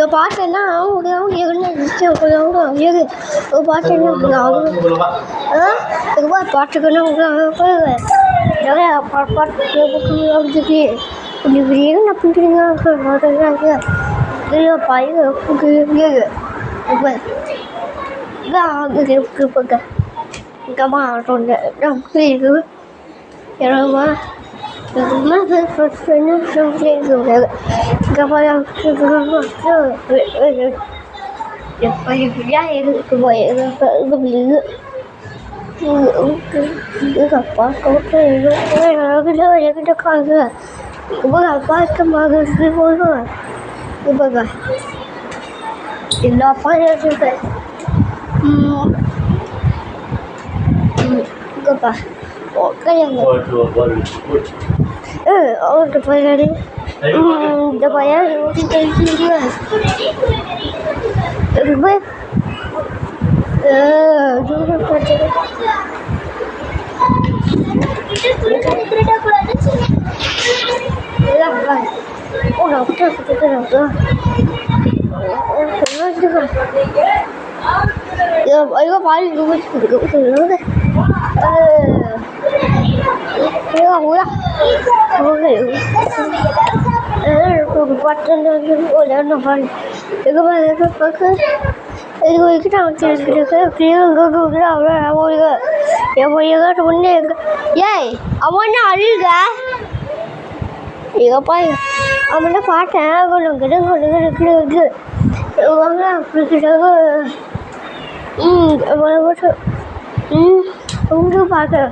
பாட்டெல்லாம் பாட்டுக்கெல்லாம் நிறையா பாட்டு என்ன பண்ணுறீங்க அவர்கிட்ட போயாடி இந்த பையன் அவன் பாட்டேன் பாட்டேன்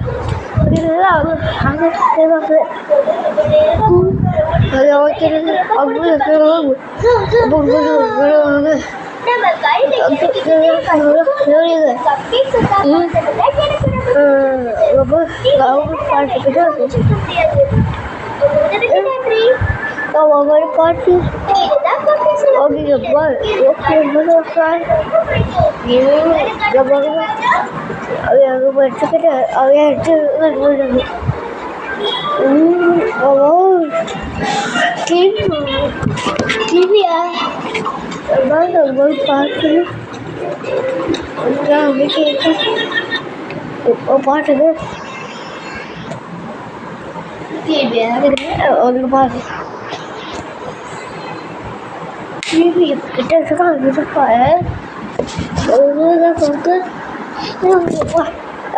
பாட்டு பாட்டுக்கு பாட்டு கிட்ட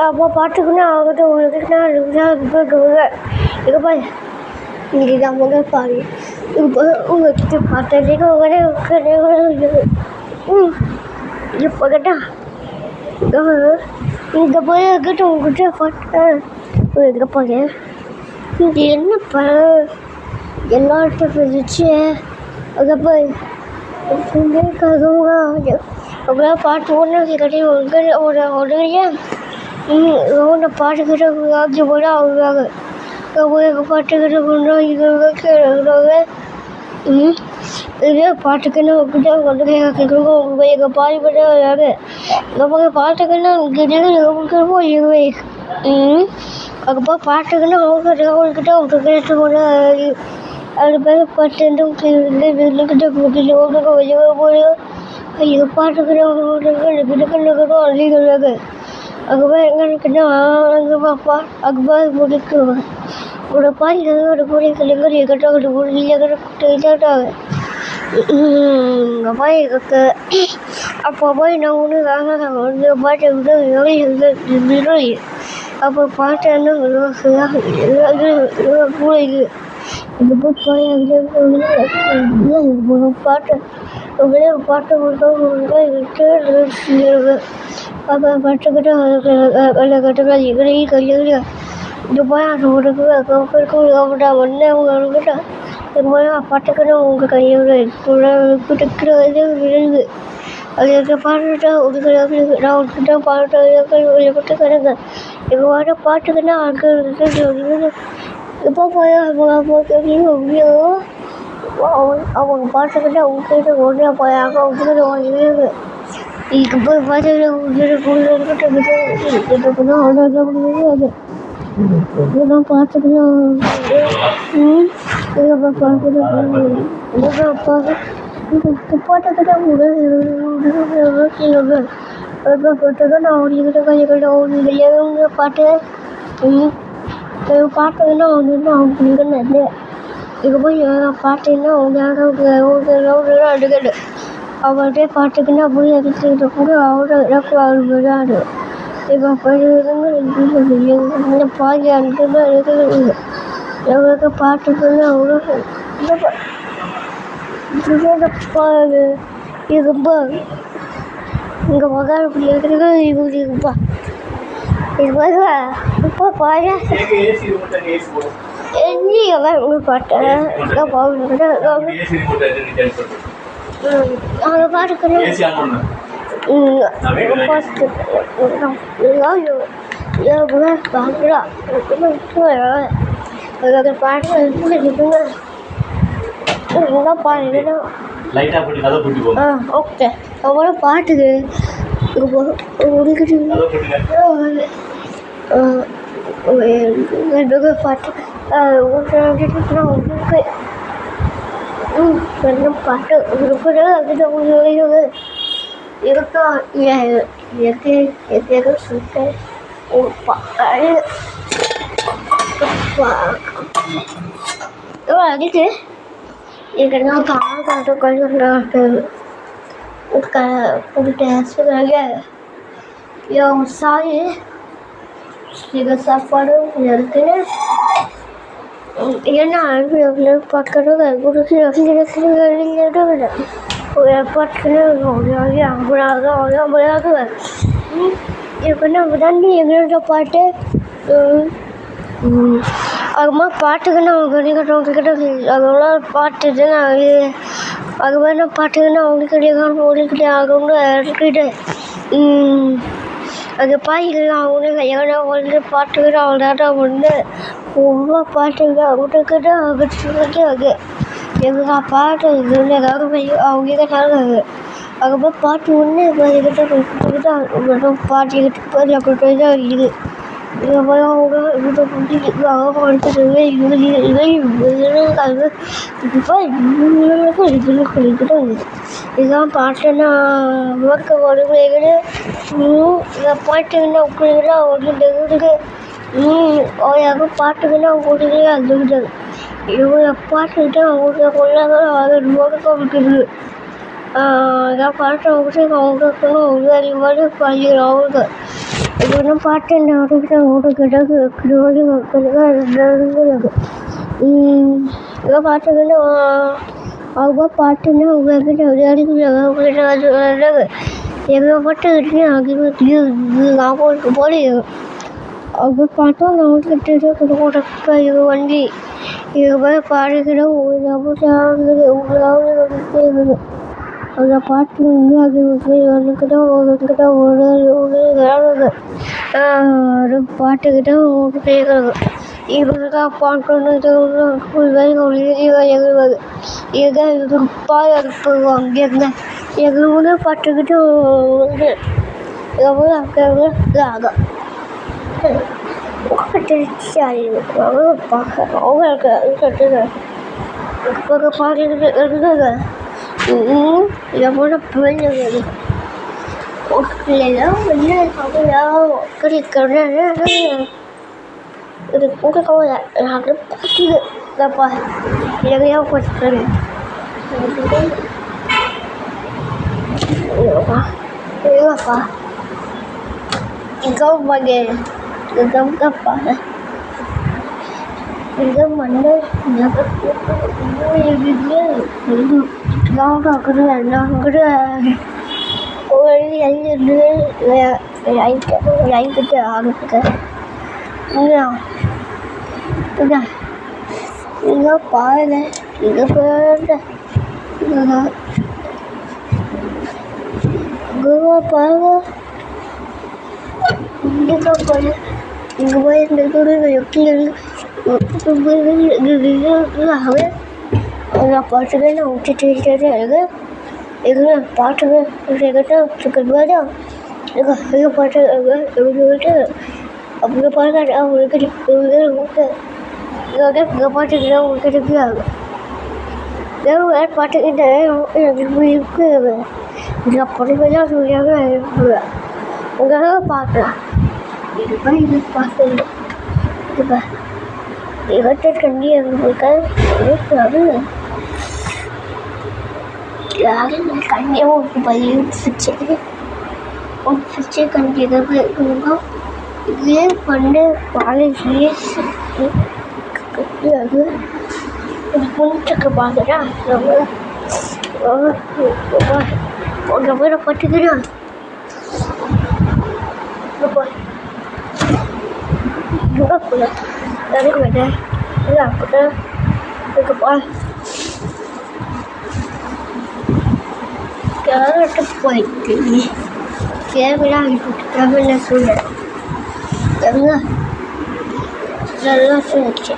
அப்போ பாட்டுக்குன்னா ஆகட்டும் உங்களுக்கு இன்னைக்கு தான் முதல் பாரு இப்போ உங்ககிட்ட பார்த்தே இப்போ கேட்டா இந்த போய் கிட்ட உங்ககிட்ட பார்த்தேன் எங்கே போய் இது என்னப்பா எல்லார்கிட்ட பிரிச்சு அங்கே போய் அவ்வளோ பாட்டு ஒன்று கட்டி உடனே ஒன்று பாட்டுக்கிட்ட போல அவங்க பாட்டுக்கிட்ட கொண்டாங்க இதே பாட்டுக்குன்னு கொண்டு கேட்குறோங்க உங்கள் எங்கள் பாடுபட்டாங்க எங்கள் பாட்டுக்குன்னு அதுப்போ பாட்டுக்குன்னு அவங்கக்கிட்ட அவங்க கேட்டு போல அது பேர் பாட்டு எங்கள் பாட்டுக்கிட்ட அள்ளிக்கிறாங்க அதுவே எங்களுக்குன்னா பாப்பா அதுபாடு முடிக்குவேன் ஒரு பாய் ஒரு கூடி கிளிகள் எங்கிட்ட ஒரு கூட்டாங்க எங்கள் பாய் அப்போ போய் நான் ஒன்று பாட்டை விட அப்போ பாட்டை என்ன கூடைக்கு இந்த பாட்டு பாட்டு அப்போ பாட்டுக்கிட்ட கட்டுக்கிட்ட இந்த போய் உடனே அவங்கக்கிட்ட பாட்டுக்கிட்ட உங்கள் கையோட விழுந்து அது பாட்டுக்கிட்ட நான் உங்ககிட்ட பாட்டு கிடங்க எங்கள் பாட்டு பாட்டுக்குன்னா இப்போ போய் அவங்க பாட்டுக்கிட்ட அவங்ககிட்ட உடனே போயாங்க அவங்ககிட்ட வாங்கிடுது இதுக்கு போய் இதெல்லாம் பார்த்துக்கலாம் பாட்டுக்கிட்ட நான் ஓடிக்கிட்டு கைக்கிட்ட ஓடி பாட்டு பாட்டுன்னா ஒன்று அவங்க பிடிக்கணும் இங்கே போய் பாட்டுன்னா அவங்க அடிக்கடு அவர்கிட்ட பாட்டுக்குன்னா போய் அடிச்சுக்கிட்ட கூட அவர் விடாது இப்போ படிக்கிறவங்க பாதி அடிக்கணும் இருக்குது எங்களுக்கு பாட்டுக்குன்னா அவ்வளோ இதுப்பா இங்கே மகால் இப்படி இருக்கிறது இதுப்பா இது மாதிரி இப்போ பாரு பாட்டேன் அவங்க பாட்டுக்குன்னு பாட்டு ஓகே அவ்வளோ பாட்டுக்கு பாட்டு பாட்டு சுத்த அடிக்கு இதுக்கெல்லாம் காட்டு சாரி இது சாப்பாடு இருக்குன்னு என்ன பக்கத்தில் இப்போ தண்ணி எங்களோட பாட்டு அதுமா பாட்டுக்குன்னு அவங்க அதெல்லாம் பாட்டு அது மாதிரி பாட்டுக்குன்னு அவங்களுக்கு அவங்க அது பாய்கள் அவங்க எவ்வளோ வந்து பாட்டுக்கிட்ட அவங்க வந்து ரொம்ப பாட்டுங்க அவங்கக்கிட்ட அது எங்கள் பாட்டு இது ஏதாவது அவங்க அது அதுக்கப்புறம் பாட்டு ஒன்று கிட்ட பாட்டுக்கிட்டு அப்படி தான் இது இதுக்கப்புறம் அவங்க இதுதான் பாட்டுன்னா ஒர்க்க ஒழுங்குன்னு பாட்டுக்குன்னா உட்காந்துக்கிட்டா ஒன்று அவங்க பாட்டுக்குன்னா உங்களுக்கு அது இவங்க பாட்டுக்கிட்ட அவங்க கொள்ளாத அதை இருக்குது அதான் பாட்டு அவங்களுக்கு உருவாடி பண்ணிடுறோம் அவங்க இது ஒன்றும் பாட்டு இதான் பாட்டுக்குன்னு அவங்க பாட்டுன்னா உங்ககிட்ட விளையாடி எங்கள் பாட்டு அவங்க போல அவங்க பாட்டும் நம்மகிட்ட இது வண்டி இது மாதிரி பாடுகிறோம் அந்த பாட்டு வந்து அது வந்துக்கிட்ட ஒரு பாட்டுக்கிட்ட கேட்குறாங்க இவங்க பாட்டு எங்களுக்கு இதுதான் இதுப்பாக இருப்பாங்க அங்கேருந்து எங்களுக்கு பாட்டுக்கிட்ட ஆகும் அவங்களுக்கு இப்போ பாட்டு இருந்தாங்க இதை போல பிள்ளைங்க பிள்ளைலாம் வெளியே இது கூட நான் பார்த்துப்பா எங்கேயா போட்டு இல்லைப்பா இங்கே இதுப்பா இது மண்ணு ஐக்கிட்டு ஆகுது இங்கே பாருங்க இங்கே பாருங்க பாருங்க இங்கே போய் இங்கே போய் பாட்டுக்கு நான் விட்டுட்டு இருக்கு இது பாட்டுக்கு பாட்டு அப்படி பாட்டு அவங்களுக்கு பாட்டுக்கு உங்களுக்கு வேறு பாட்டுக்கிட்ட எனக்கு இருக்குது இங்கே பொறுமையாக சொல்லியாக இருக்குது உங்களாக பார்க்கலாம் இதுப்பா இது பார்த்து இதுப்பா இவற்றை கண்டி இருக்காது யாரும் கண்டியாக ஒரு பையன் ஒப்பிச்சு கண்டிப்பாக இருக்குங்க இதே பண்ணு காலேஜ்லேயே அது ஒரு பொண்ணுக்கு பார்க்குறேன் உங்கள் வீட பட்டுக்கிறேன் எனக்கு வேண்டாம் இல்லை அப்படிதான் இருக்குப்பா கேரட்டு போயிட்டு தேவையில்லை சொல்கிறேன் நல்லா சொல்லிச்சு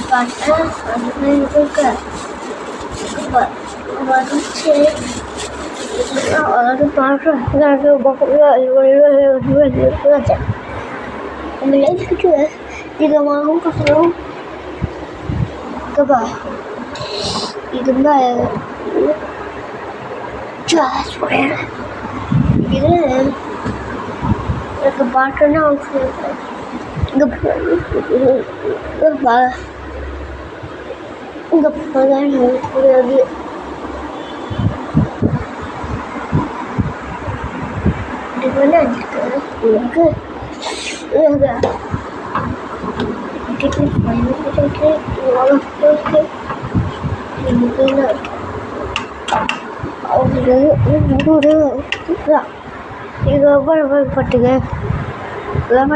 பார்த்தேன் வந்துச்சு அது பார்க்குறேன் இதை வாங்கும் கஷ்டம் இது இது எனக்கு பாட்டுன்னா இங்கே முடியாது எனக்கு இது எவ்வளவு பட்டுங்க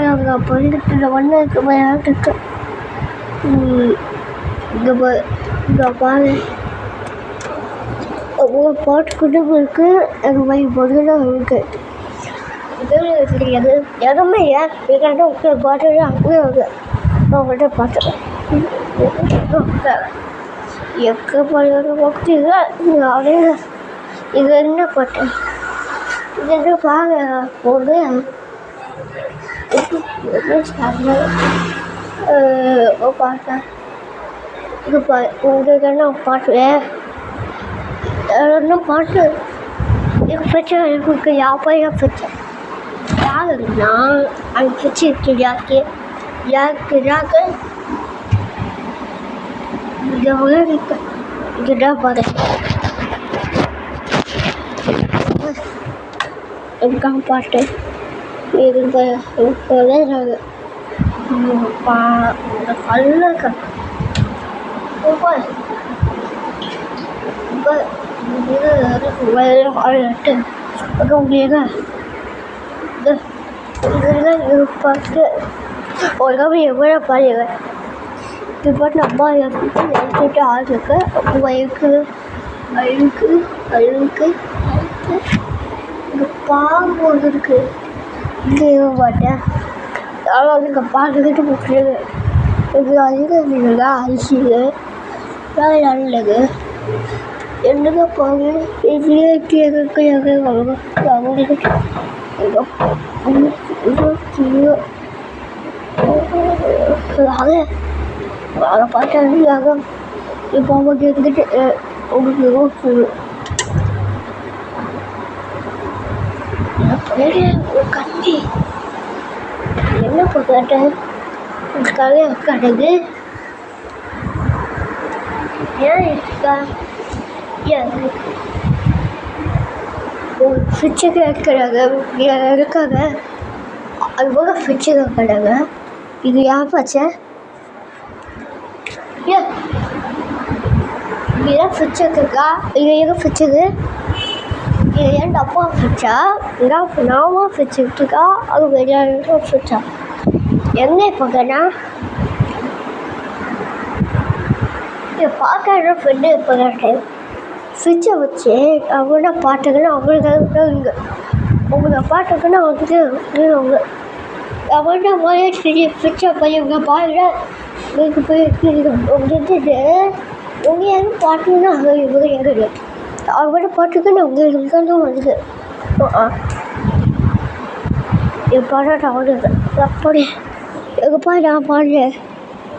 அவங்க பொண்ணுட்டு ஒன்று இருக்கு இங்கே பாரு ஒவ்வொரு பாட்டு குடும்பம் இருக்கு எங்கள் மாதிரி பொண்ணுதான் இருக்கு இது தெரியாது எதுவுமே ஏன் எங்கிட்ட பாட்டு அங்கே அவங்கள்ட்ட பார்த்துருக்கேன் எங்கே போய் அப்படியே இது என்ன பாட்டு இது என்ன பாருங்க போது பார்த்தேன் இது உங்களுக்கு என்ன பாட்டு என்ன பாட்டு எனக்கு பிரச்சனை எனக்கு யாப்பையாக பிரச்சனை யாருன்னா அந்த பிரச்சனை இருக்கு யாருக்கு இதை இருக்கு இதுதான் பாரு எனக்காக பாட்டு இது கல்ல பார்த்து ஒரு எவ்வளோ பாருங்க இது பாட்டு அம்மா எடுத்துட்டு ஆளுக்கு வயக்கு அழுக்கு அழுக்கு இங்கே பாம்பு ஒன்று இருக்கு இங்கே மாட்டேன் ஆனால் இங்கே பார்த்துக்கிட்டு முக்கியது இது அதிகம் அரிசிங்க வேலை நல்லது என்னங்க பாருங்க இதுலேயே கேட்க அவங்களுக்கு அதை பார்த்தாங்க இப்போ அவங்க கேட்டுக்கிட்டு உங்களுக்கு கத்தி என்ன போட்டேன் கடகு ஏன் இருக்கா ஃப்ரிட்ஜு கேட்குறாங்க இருக்காங்க அது போக ஃப்ரிட்ஜு கேட்குறாங்க இது யார் பாச்சா ஏன் இதுதான் ஃப்ரிட்ஜு இருக்கா இது எங்கே ஃப்ரிட்ஜுக்கு இது ஏன் டப்பா ஃப்ரிட்ஜா இதான் நாம ஃப்ரிட்ஜ் இருக்கா அது வெளியாக ஃப்ரிட்ஜா எங்கே போகனா இதை பார்க்குற ஃப்ரெண்டு இப்போ டைம் ஃப்ரிட்ஜை வச்சு அவங்கள பாட்டுக்குன்னு அவங்களுக்கு இங்கே உங்களை பாட்டுக்குன்னு வந்து அவங்க அவங்கள்ட்ட போய் ஃப்ரிட்ஜை போய் இவங்க பாருங்க உங்களுக்கு போய் வந்துட்டு உங்கள் யாரும் பாட்டுக்குன்னு அவங்க இவங்க எங்கே அவங்கள்ட்ட பாட்டுக்குன்னு உங்களுக்கு வருது என் பாட்டு அவங்களுக்கு அப்படி எங்கப்பா நான் பாடுறேன்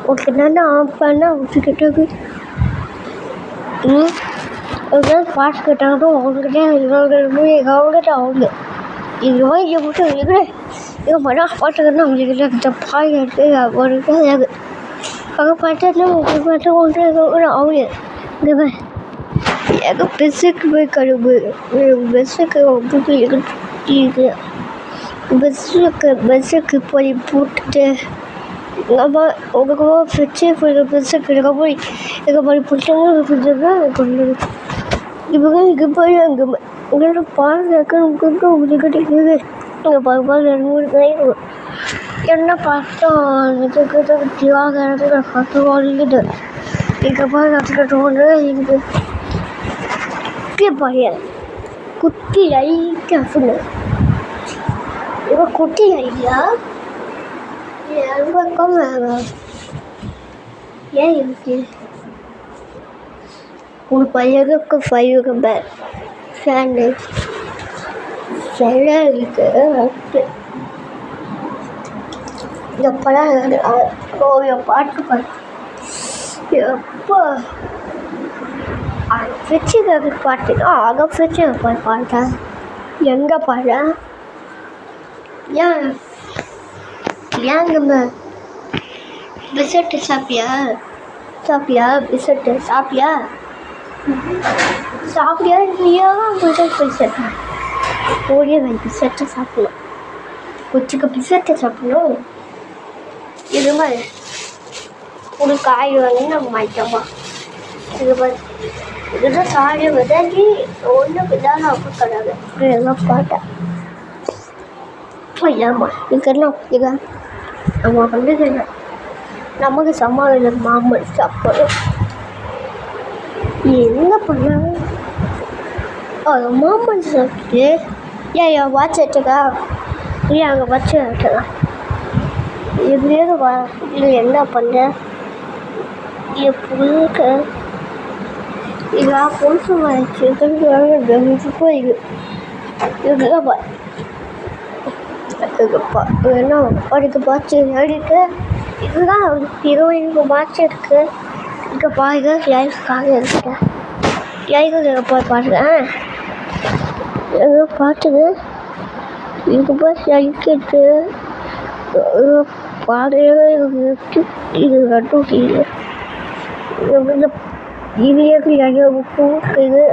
உனக்கு என்னென்ன ஆப்பான்னா வச்சுக்கிட்டது எங்கேயாவது பாட்டு கேட்டாங்கன்னா அவங்ககிட்ட அவங்ககிட்ட அவங்க இது மாதிரி மட்டும் இருக்கிற எங்கள் மனா பாட்டுக்கன்னா அவங்ககிட்ட பாய் எடுத்து அவனுக்கு அங்கே பார்த்தா உங்களுக்கு ஒன்று அவங்க இங்கே எங்கள் பெஸ்ஸுக்கு போய் கழுவு பெஸ்ஸுக்கு இது பெஸ்ஸுக்கு போய் போட்டுட்டு அம்மா உங்களுக்கு ஃப்ரிட்ஜு போய் பெஸ்ஸுக்கு இருக்க போய் எங்கள் மாதிரி பிடிச்சவங்க கொண்டு இவங்க இங்கே போய் அங்கே உங்களோட பால் உங்களுக்கு இருக்குது இங்கே பால் என்ன பார்த்தா திவாகரத்துக்கு பார்த்து வாங்கிட்டு இங்கே போய் கற்றுக்கிட்டு ஒன்று இங்கே பையன் குட்டி லைட்டாக சொல்லு இவன் குட்டி ஐடியா ஏன் இருக்கு ஒரு பையனுக்கு 5 பேர் ஃபேனு ஃபேனாக இருக்கு இந்த படம் பாட்டு பாட்டு எப்போ ஃப்ரிட்ஜுக்கு பாட்டுனா அங்கே ஃப்ரிட்ஜுக்கு போய் பாட்டேன் எங்கே பாடுறேன் ஏங்க பிஸ்கட்டு சாப்பிட்டியா பிஸ்கட்டு சாப்பிட்டியா இல்லையா பிஸ்கட் ஓடிய பிஸ்கட்டை சாப்பிடணும் கொச்சுக்கு பிஸ்கட்டை சாப்பிடணும் இது மாதிரி ஒரு காய் வாங்கி நம்ம வாங்கிட்டோம்மா இது மாதிரி இதுதான் காய் விதாக்கி ஒன்றும் விதான கிடையாது எல்லாம் பார்த்தேன் ஏம்மா இதுக்கெல்லாம் இதை நம்ம வந்து நமக்கு சமாதானம் மாமன் சாப்பாடு என்ன பண்ண மாமன் சாப்பிட்டு ஏன் வாட்ச் எடுத்துக்கா ஏன் அங்கே வச்சு எடுத்துக்கலாம் எப்படியாவது இல்லை என்ன பண்ண என் புழுக்க இதெல்லாம் புதுசு வாங்கிச்சு போயிடு இதுதான் என்ன அவனுக்கு பாய்ச்சி எடுத்து இதுதான் ஹீரோயினுக்கு பாய்ச்சி இருக்கு இங்கே பாருங்க லைஃப்காக இருக்கேன் லைஃபுக்கு போய் பாருங்கள் எங்கே பார்த்துங்க இதுக்கு போய் லைக்கிட்டு பாருங்க இது ரெண்டும் இது இது பூக்குது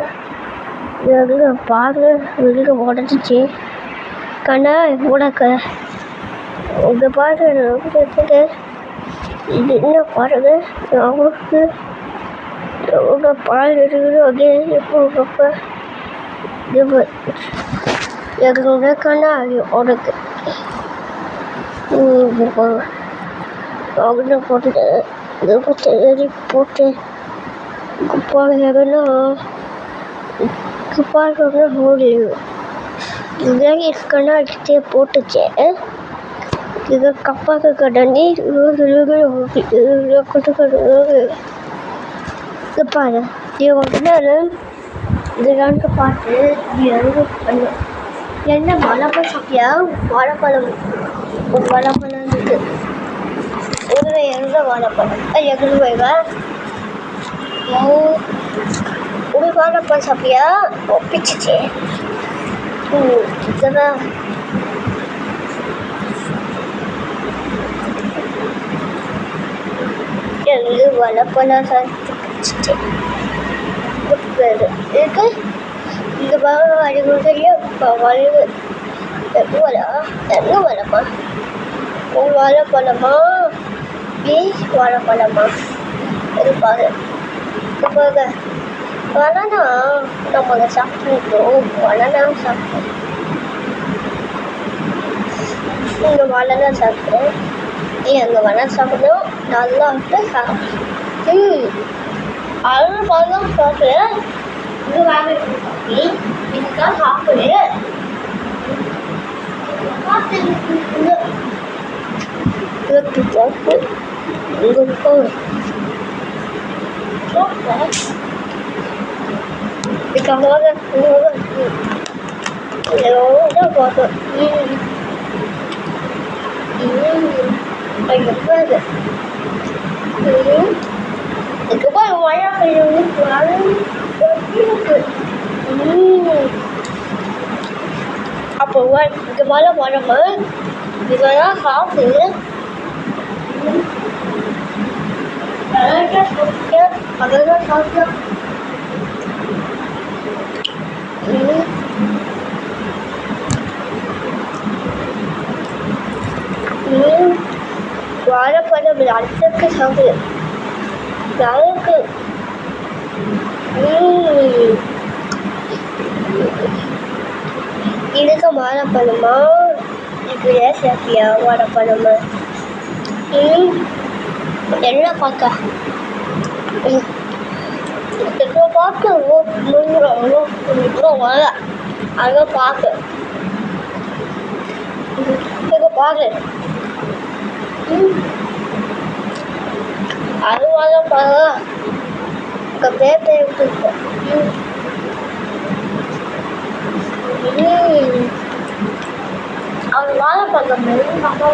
இது பாரு வெளியே உடச்சிச்சு கண்ணா உனக்கு இந்த பாட்டு இது என்ன பாருங்க அவங்களுக்கு எவ்வளோ பால் இருக்குது அதே எப்போ எங்களோட கண்ணா அது உனக்கு அவங்க போட்டுட்டு இது பற்றி போட்டு குப்பாங்கன்னா குப்பாடுற ஓடி இதான் இருக்கன்னா அடித்தே போட்டுச்சு இது கப்பாக்கு கடனி பாரு இதுதான் பாட்டு பண்ணு என்ன வாழைப்பழம் சாப்பிட்டியா வாழைப்பழம் ஒரு வாழைப்பழம் இருக்கு ஒரு எங்க வாழைப்பழம் எங்க ஒரு வாழைப்பழம் சாப்பிட்டியா ஒப்பிச்சிச்சு இதுதான் எங்கே வாழைப்பழம் சாப்பிட்டு இருக்கு இந்த பாகம் அடிக்கடியே வளைவு எங்கே வளமா ஒரு வாழைப்பழமா வாழைப்பழமா இது பாரு பாருங்க பனானா நம்ம சாப்பிட்டுருக்கோம் பனானா சாப்பிட்டோம் இங்கே பனானா சாப்பிட்டேன் அங்கே பனானா சாப்பிடணும் நல்லா விட்டு அவ்வளோ பழம் சாப்பிட்றேன் இது வாங்கி இதுக்காக சாப்பிடு எப்போது இதுக்கப்புறம் மழை பெய்யும் அப்போ இங்கே மழை வரப்போ இதெல்லாம் சாப்பிட்டு அதெல்லாம் சாப்பிட்டா வாழைப்பழம் அடுத்துக்கு சாப்பிடு யாருக்கு இதுக்கு வாழைப்பழமா இப்படியே சேர்த்தியா வாழைப்பழமா என்ன பார்க்க பார்க்க வரல அதை பார்க்க பாரு அது வாழைப்பழம் பேப்பர் எடுத்துருக்கோம் அது வாழைப்பழம்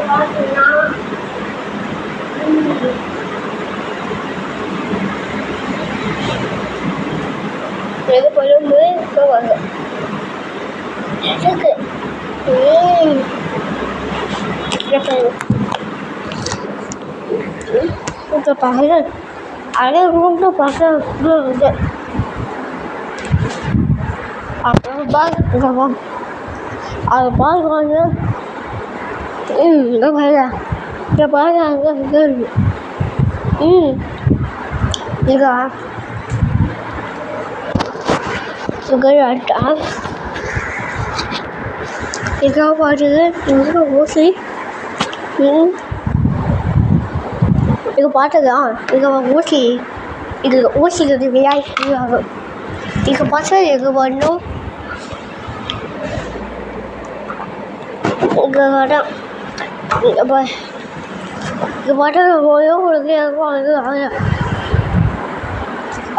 பார்த்தீங்கன்னா எது பழம்பு இப்போ வாங்க எதுக்கு இப்போ பாருங்க அதே ரூம்ல பார்க்க அப்புறம் பாருங்க அதை பார்க்குறாங்க இங்கே பாருங்க இங்கே பாருங்க அங்கே இதா அடுத்தா இதா பாருங்க இங்கே ஊசி இது பார்த்ததா இது ஊசி இது ஊசிக்கு விளையாட்டு ஆகும் இது பார்த்தா இது பண்ணும் இங்கே வர இது பார்த்தா உங்களுக்கு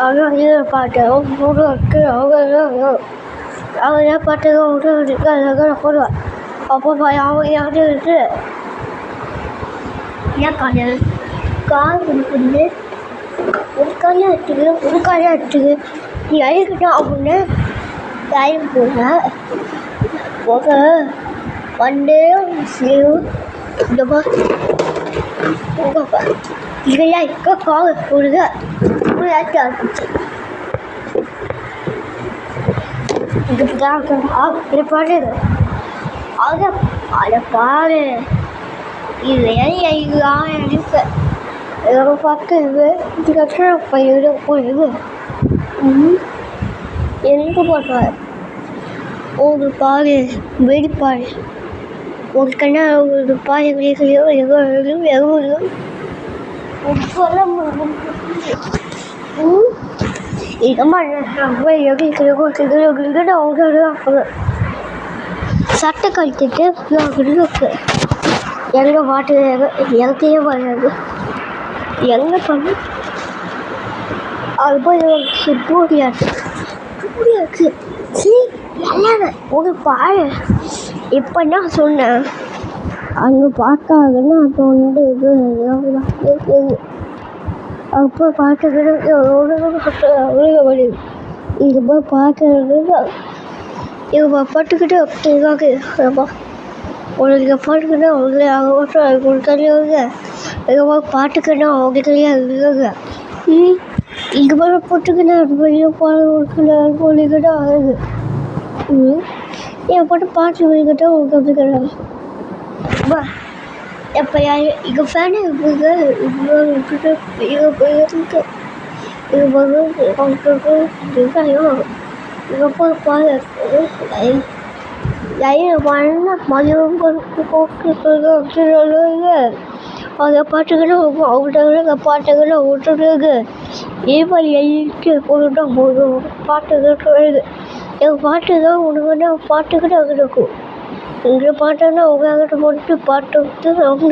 அதான் இதை பார்த்தேன் அவங்க பார்த்தது போடுவேன் அப்போ அவங்க யாரு ஏன் காலையில் கால் இருக்குது ஒரு காலையாக இருக்குது ஒரு காலையாக இருக்குது நீ அழிக்கிட்டோம் அப்படின்னு டைம் போக வண்டே இந்த இல்லையா இங்கே கால் போடுங்க ஆரம்பிச்சு இது பாரு அதை பாரு இது இருக்கு இதை பார்த்து இதுக்கப்புறம் போயிடுது எனக்கு போட்டார் ஒரு பாரு வெடிப்பாரு ஒரு கண்ணா ஒரு பாதைகளையோ எவ்வளோ சொல்ல முடியும் சட்டை கழிச்சிட்டு எங்கே பாட்டு எனக்கையே வராது எங்கே பண்ணி அது போய் பூரியாச்சு சரி எல்லாமே ஒரு பாரு இப்போ நான் சொன்னேன் அங்கே பார்க்காதுன்னா அது வந்து இது அப்போ பார்க்கறது வருது இங்கே போய் பார்க்கறது இவங்க பட்டுக்கிட்டு அப்படிதாங்க உங்களுக்கு பாட்டுக்கிட்டே அவங்களே ஆகட்டும் அது கொடுத்தாங்க இங்கே போய் பாட்டுக்கிட்டே அவங்க தெரியாதுங்க இங்கே போய் போட்டுக்கிட்டே வெளியே பாடம் சொல்லிக்கிட்டே ஆகுது என் பாட்டு பாட்டு சொல்லிக்கிட்டே அவங்க கற்றுக்கிறாங்க எப்போ இங்கே ஃபேனு இருக்குங்க இவ்வளோ விட்டுட்டு இங்கே போயிருக்கு இது இங்கே போய் பாரு பண்ண மதியம் அதை பாட்டுக்கிட்ட அவங்கள்ட்ட பாட்டுக்கிட்ட விட்டுருங்க ஏமாரி எழுத்து போட்டுட்டா போதும் பாட்டுக்கிட்டு எங்கள் பாட்டு தான் உனக்குன்னா பாட்டுக்கிட்ட அங்கே இருக்கும் இங்கே பாட்டுன்னா உங்ககிட்ட போட்டு பாட்டு வந்து அவங்க